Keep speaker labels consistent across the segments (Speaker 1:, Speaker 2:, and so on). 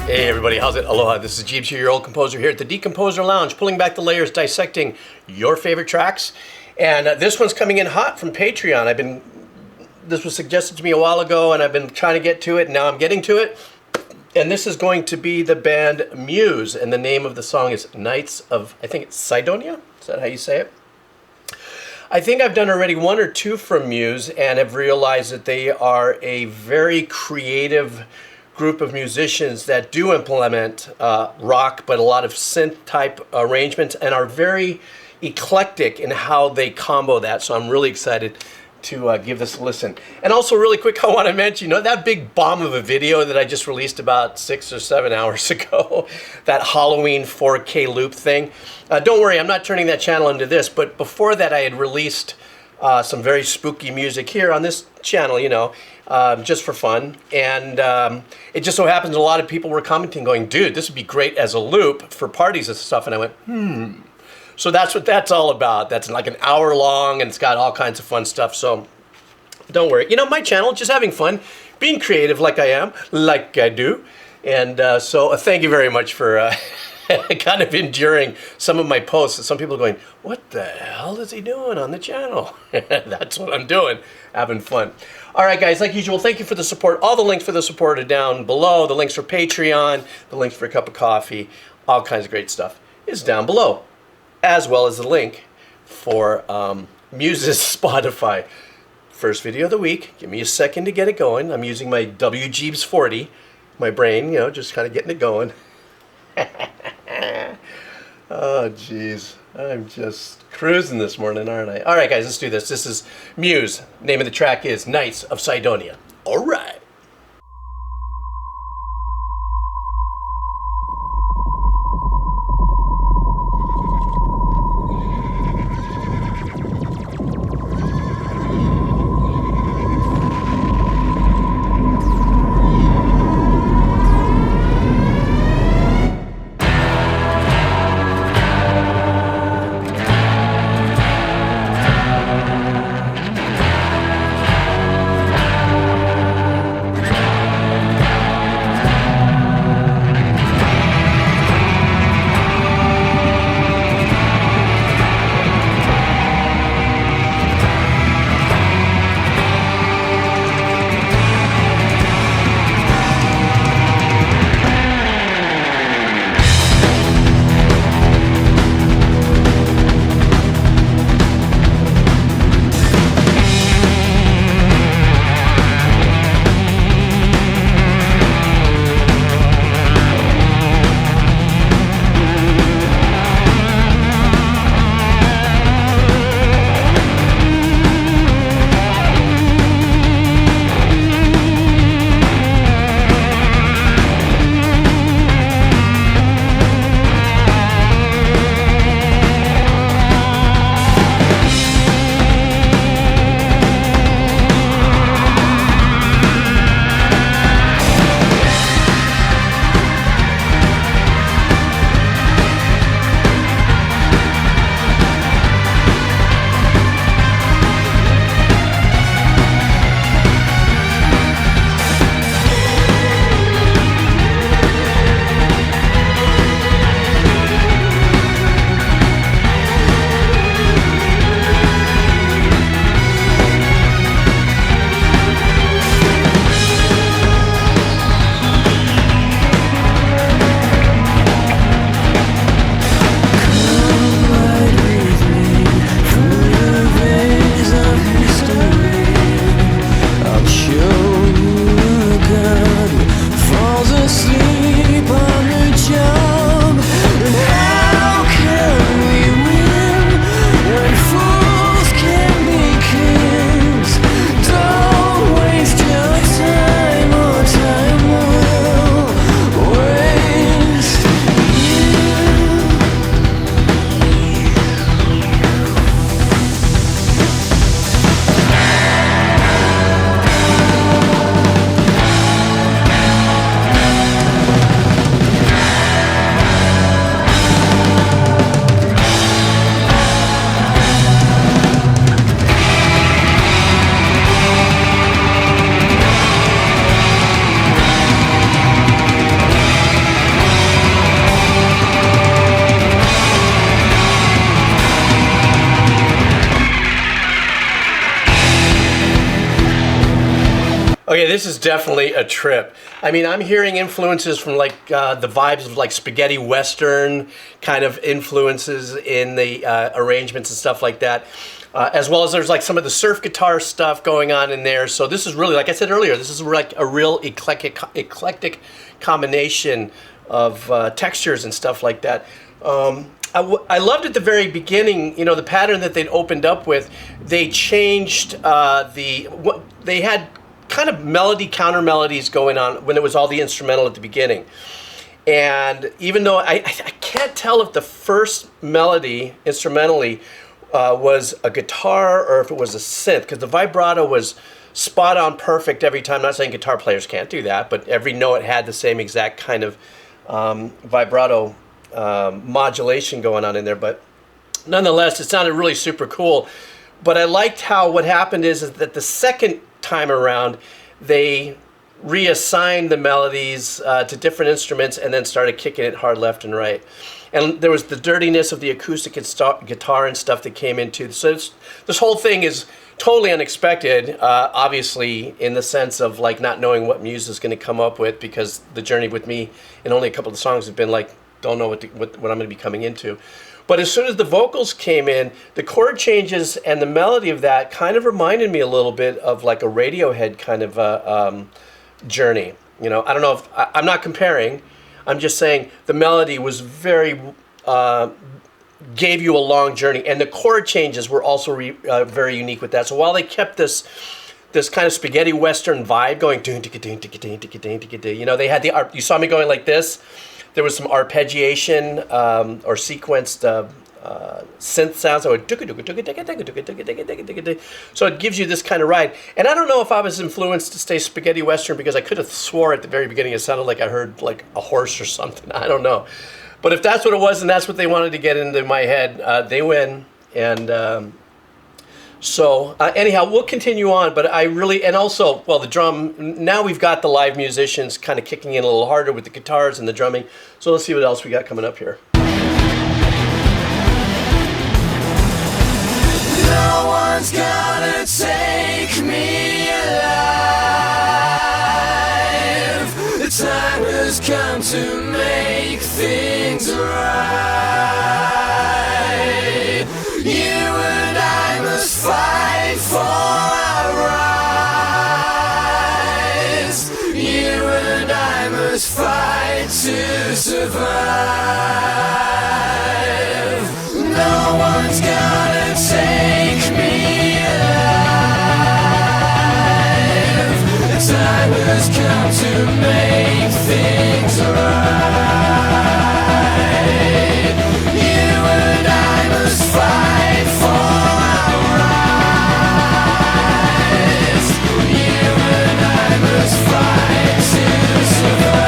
Speaker 1: Hey everybody, how's it? Aloha, this is Geebz here, your old composer here at the Decomposer Lounge, pulling back the layers, dissecting your favorite tracks. And this one's coming in hot from Patreon. This was suggested to me a while ago and I've been trying to get to it, and now I'm getting to it. And this is going to be the band Muse, and the name of the song is Nights of, I think it's Cydonia? Is that how you say it? I think I've done already one or two from Muse and have realized that they are a very creative group of musicians that do implement rock, but a lot of synth type arrangements, and are very eclectic in how they combo that. So I'm really excited to give this a listen. And also really quick, I want to mention, that big bomb of a video that I just released about 6 or 7 hours ago, that Halloween 4K loop thing. Don't worry, I'm not turning that channel into this, but before that I had released some very spooky music here on this channel, just for fun. And it just so happens a lot of people were commenting going, dude, this would be great as a loop for parties and stuff. And I went, So that's what that's all about. That's like an hour long and it's got all kinds of fun stuff. So don't worry. My channel, just having fun, being creative like I am, like I do. And so thank you very much for kind of enduring some of my posts. Some people are going, what the hell is he doing on the channel? That's what I'm doing, having fun. All right, guys, like usual, thank you for the support. All the links for the support are down below. The links for Patreon, the links for a cup of coffee, all kinds of great stuff is down below, as well as the link for Muse's Spotify. First video of the week. Give me a second to get it going. I'm using my Geebz 40, my brain, just kind of getting it going. Oh, jeez. I'm just cruising this morning, aren't I? All right, guys, let's do this. This is Muse. Name of the track is Nights of Cydonia. All right. Okay, this is definitely a trip. I mean, I'm hearing influences from like the vibes of like spaghetti western kind of influences in the arrangements and stuff like that. As well as there's like some of the surf guitar stuff going on in there. So this is really, like I said earlier, this is like a real eclectic combination of textures and stuff like that. I loved at the very beginning, you know, the pattern that they'd opened up with. They changed they had kind of melody counter melodies going on when it was all the instrumental at the beginning. And even though I can't tell if the first melody instrumentally was a guitar or if it was a synth, because the vibrato was spot on perfect every time. I'm not saying guitar players can't do that, but every note had the same exact kind of vibrato modulation going on in there. But nonetheless, it sounded really super cool. But I liked how what happened is that the second time around, they reassigned the melodies to different instruments and then started kicking it hard left and right. And there was the dirtiness of the acoustic guitar and stuff that came into. So this whole thing is totally unexpected, obviously, in the sense of like not knowing what Muse is going to come up with, because the journey with me in only a couple of songs has been like, don't know what I'm going to be coming into. But as soon as the vocals came in, the chord changes and the melody of that kind of reminded me a little bit of like a Radiohead kind of journey. You know, I don't know if I'm not comparing. I'm just saying the melody was very gave you a long journey, and the chord changes were also very unique with that. So while they kept this kind of spaghetti western vibe going, you know, they had you saw me going like this. There was some arpeggiation or sequenced synth sounds. So it gives you this kind of ride. And I don't know if I was influenced to stay spaghetti western, because I could have swore at the very beginning it sounded like I heard like a horse or something. I don't know. But if that's what it was and that's what they wanted to get into my head, they win. And so anyhow, we'll continue on. But I really, and also, well, the drum, now we've got the live musicians kind of kicking in a little harder with the guitars and the drumming. So let's see what else we got coming up here.
Speaker 2: No one's gonna take me alive. The time has come to make things right. You and I must fight for our rights. You and I must fight to survive. No one's gonna take me alive. The time has come to make things right. You and I must fight for our rights. You and I must fight to survive.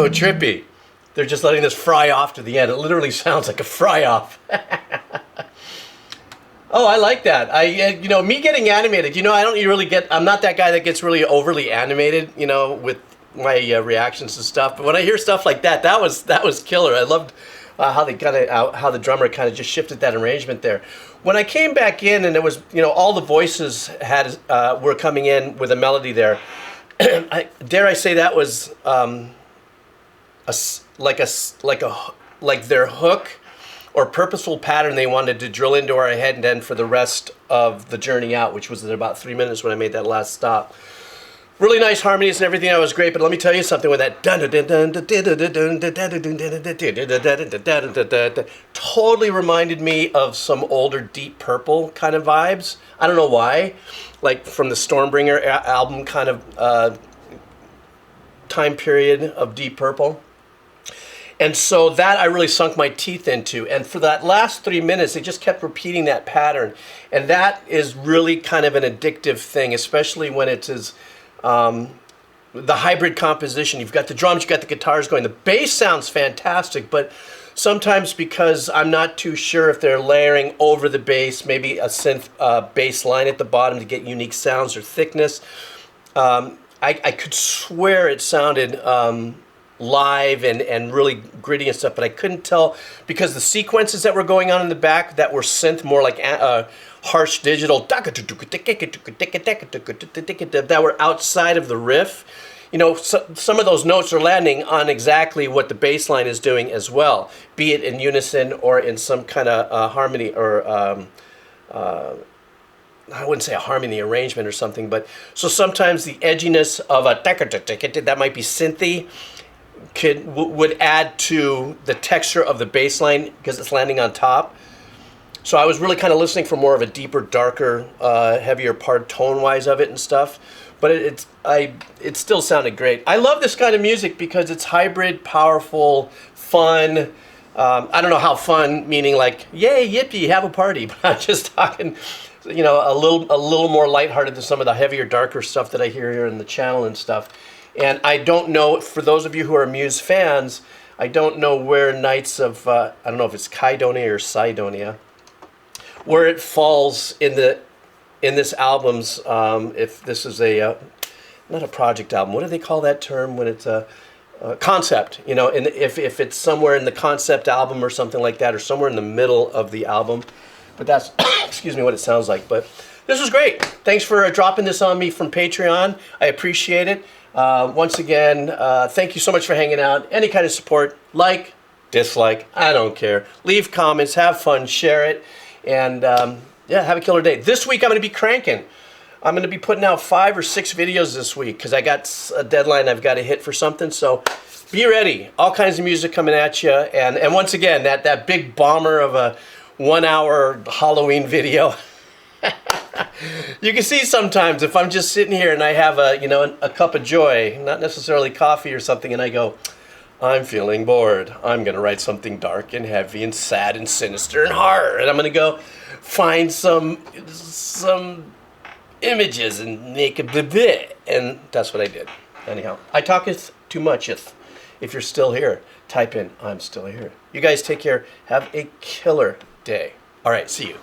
Speaker 1: trippy. They're just letting this fry off to the end. It literally sounds like a fry off. Oh, I like that. Me getting animated, I don't really I'm not that guy that gets really overly animated, with my reactions and stuff. But when I hear stuff like that, that was killer. I loved how how the drummer kind of just shifted that arrangement there. When I came back in and it was, all the voices were coming in with a melody there. Dare I say that was like their hook or purposeful pattern they wanted to drill into our head and then for the rest of the journey out, which was at about 3 minutes when I made that last stop. Really nice harmonies and everything. That was great, but let me tell you something with that totally reminded me of some older Deep Purple kind of vibes. I don't know why, like from the Stormbringer album kind of time period of Deep Purple. And so that I really sunk my teeth into. And for that last 3 minutes, they just kept repeating that pattern. And that is really kind of an addictive thing, especially when it is the hybrid composition. You've got the drums, you've got the guitars going. The bass sounds fantastic, but sometimes because I'm not too sure if they're layering over the bass, maybe a synth bass line at the bottom to get unique sounds or thickness, I could swear it sounded live and really gritty and stuff, but I couldn't tell because the sequences that were going on in the back that were synth, more like harsh digital, that were outside of the riff. Some of those notes are landing on exactly what the bass line is doing as well, be it in unison or in some kind of harmony or I wouldn't say a harmony arrangement or something, but so sometimes the edginess of a that might be synthy would add to the texture of the bass line because it's landing on top. So I was really kind of listening for more of a deeper, darker, heavier part tone-wise of it and stuff. But it still sounded great. I love this kind of music because it's hybrid, powerful, fun. I don't know how fun, meaning like, yay, yippee, have a party. But I'm just talking, a little more lighthearted than some of the heavier, darker stuff that I hear here in the channel and stuff. And I don't know, for those of you who are Muse fans, I don't know where Nights of, I don't know if it's Cydonia or Cydonia, where it falls in this album's, if this is not a project album, what do they call that term when it's a concept, and if it's somewhere in the concept album or something like that, or somewhere in the middle of the album. But that's, excuse me, what it sounds like. But this was great. Thanks for dropping this on me from Patreon. I appreciate it. Once again, thank you so much for hanging out. Any kind of support, like, dislike, I don't care. Leave comments, have fun, share it, and yeah, have a killer day. This week I'm going to be cranking. I'm going to be putting out 5 or 6 videos this week because I got a deadline I've got to hit for something. So be ready. All kinds of music coming at you. And once again, that big bomber of a 1-hour Halloween video. You can see sometimes if I'm just sitting here and I have a cup of joy, not necessarily coffee or something, and I go, I'm feeling bored. I'm going to write something dark and heavy and sad and sinister and horror. And I'm going to go find some images and make a bit. And that's what I did. Anyhow, I talketh too mucheth. If you're still here, type in, I'm still here. You guys take care. Have a killer day. All right, see you.